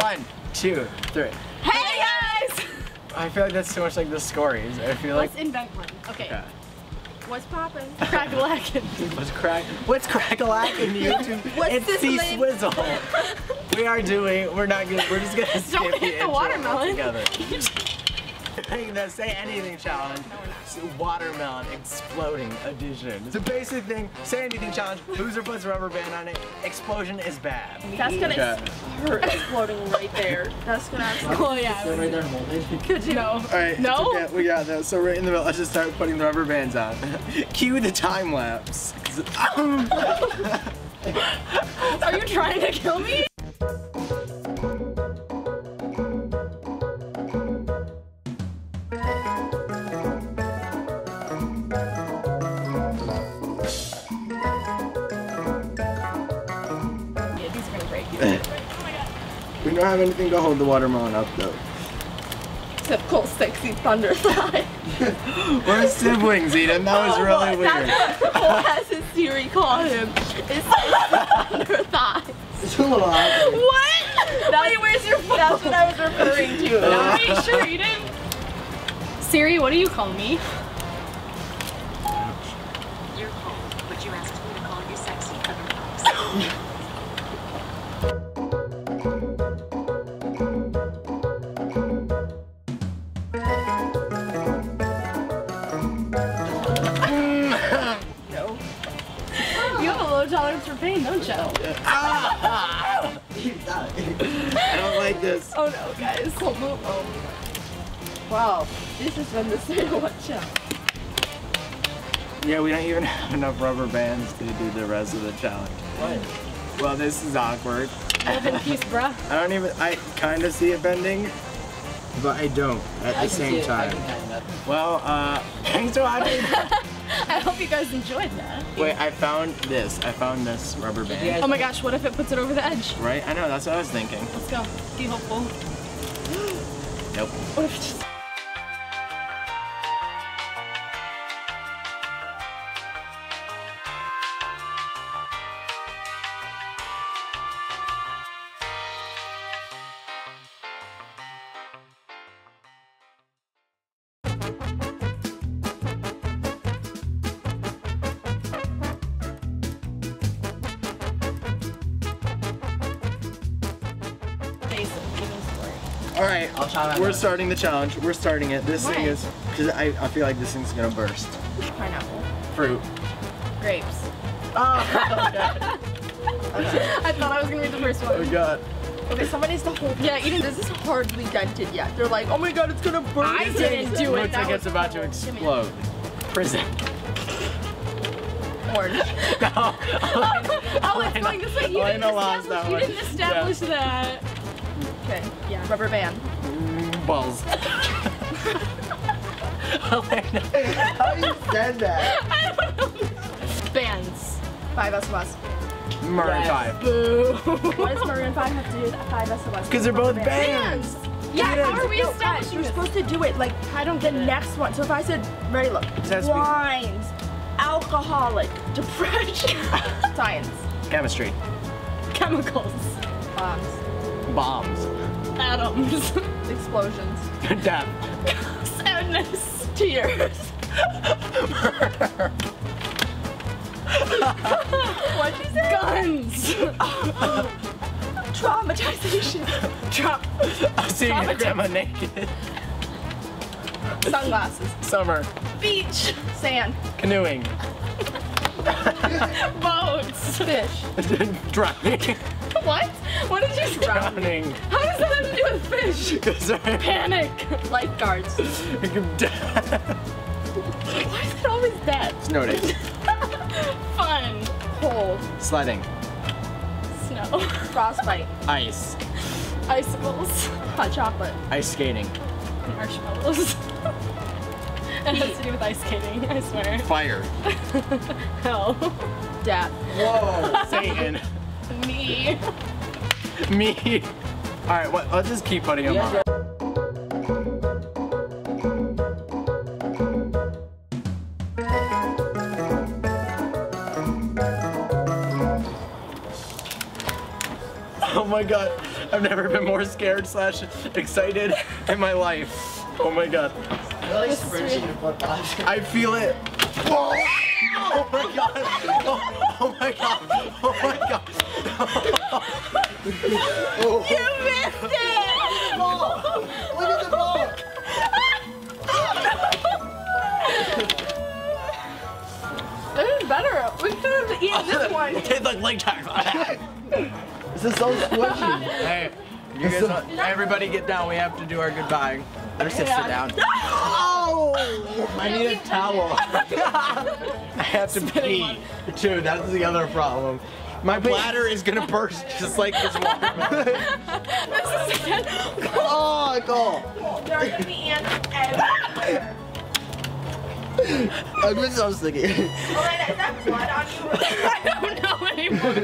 1, 2, 3. Hey guys! I feel like that's too much like the Scories. I feel like. Let's invent one. Okay. What's poppin'? Crack-a-lackin'. What's crack-a-lackin' YouTube? What's it's C-Swizzle. We're just gonna skip Don't the hit the intro watermelon. altogether. The Say Anything Challenge. Watermelon Exploding Edition. The basic thing, Say Anything Challenge. Loser puts a rubber band on it. Explosion is bad. That's gonna hurt exploding right there. That's gonna actually. Oh yeah. Right there molded. Could you know? Alright, No? okay, we got that. So right in the middle, let's just start putting the rubber bands on. Cue the time lapse. Are you trying to kill me? Yeah, these are gonna break you. We don't have anything to hold the watermelon up though. Typical sexy thunder thigh. We're siblings, Eden. That was really weird. That's what Cole has his Siri call him. It's thunder thigh. It's a little awkward. What? Wait, where's your phone? That's what I was referring to. Are you sure you didn't? Siri, what do you call me? You're Cole, but you asked me to call you sexy thunder thighs. You have a low tolerance for pain, don't you? I don't like this. Oh no, guys. Cole, move. Oh. Wow. This has been the same watch out. Yeah, we don't even have enough rubber bands to do the rest of the challenge. What? Well, this is awkward. Live in peace, bruh. I kind of see it bending, but I don't at the same time. Well, thanks for watching. I hope you guys enjoyed that. Wait, I found this. I found this rubber band. Oh my gosh, what if it puts it over the edge? Right? I know, that's what I was thinking. Let's go. Be hopeful. Nope. What if it just... All right, we're starting the challenge. We're starting it. This thing is, because I feel like this thing's gonna burst. Pineapple. Fruit. Grapes. Oh, I thought I was gonna read the first one. oh God. Okay, someone needs to hold. Yeah, Eden, This is hardly dented yet. They're like, oh my god, it's gonna burn. I didn't do it. Looks like it's about to explode. Prison. Orange. No. Oh, it's going this way. You Elena lost that You one. didn't establish that. Okay. Yeah. Rubber band. Balls. Elena, how you said that? I don't know. Bands. 5 SOS. Maroon 5. Boo. What does Maroon 5 have to do with 5 SOS? Because they're both bands. Yeah, how are we No, guys, establishing you're this? supposed to do it like I don't the get it. next one. So if I said, ready, look. has to be- Wines, alcoholic, depression, science, Chemistry. Chemicals. bombs, Bombs. Atoms. explosions, Death. Sadness. tears. What'd you say? Guns. Traumatization. I'm seeing your grandma naked. Sunglasses. Summer. Beach. Sand. Canoeing. Boats. Fish. Drowning. What? What did you say? Drowning. How does that have to do with fish? Sorry. Panic. Lifeguards. Why is it always that? Snow days. Fun. Cold. Sledding. Snow. Frostbite. Ice. Icicles. Hot chocolate. Ice skating. Marshmallows. It has to do with ice skating, I swear. Fire. Hell. Death. Whoa. Satan. Me. Me. Alright, let's just keep putting them on. Oh my god. I've never been more scared / excited in my life. Oh my god. I feel it. Whoa! Oh my god! Oh my god! Oh my god! You missed it! Look at the ball! This is better. We could have eaten this one. Tastes like leg tack. This is so squishy. Hey, you guys, everybody get down. We have to do our goodbye. Better sit down. Oh! I need a towel. I have to pee too. That's the other problem. My bladder is gonna burst just like this watermelon. This is again. Oh, go. There are gonna be ants everywhere. I'm just so sticky. Elena, is that blood on you? I don't know anymore.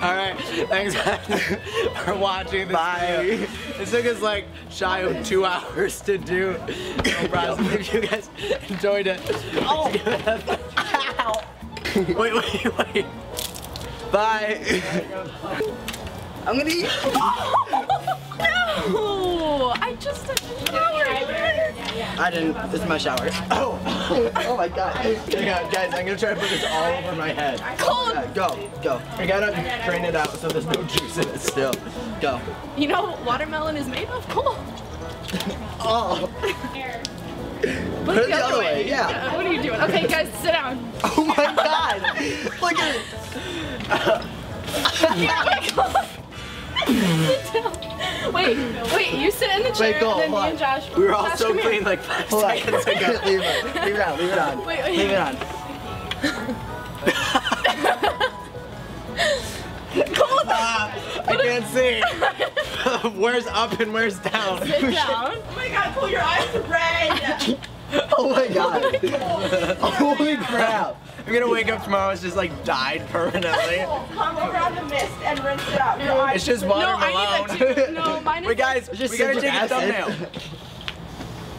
Alright, thanks guys for watching this video. It took us like shy of 2 hours to do. No problem. If you guys enjoyed it. Oh! Wait. Bye. I'm gonna eat. No! I just took a shower. I didn't. This is my shower. Oh! Oh my god. Yeah, guys, I'm gonna try to put this all over my head. Cold! Yeah, go. I gotta drain it out so there's no juice in it still. Go. You know what watermelon is made of? Cold. Oh. Look Put it the other way, yeah. What are you doing? Okay, guys, sit down. Oh my god. Look at it. Sit down. Wait, you sit in the chair Wait, go, and then hold me on. and Josh. We were all Josh, so come here. clean like 5 Hold on. seconds ago. Leave it on. Leave it on. Wait. Leave it on. I can't see. Where's up and where's down? Sit down. Oh my god, pull your eyes red! Oh my god. Holy crap. I'm gonna wake up tomorrow, it's just like dyed permanently. Come around the mist and rinse it out. Your eyes It's just No, watermelon. I need that too. No, mine is. Wait guys, Just we gotta citric take a acid. thumbnail.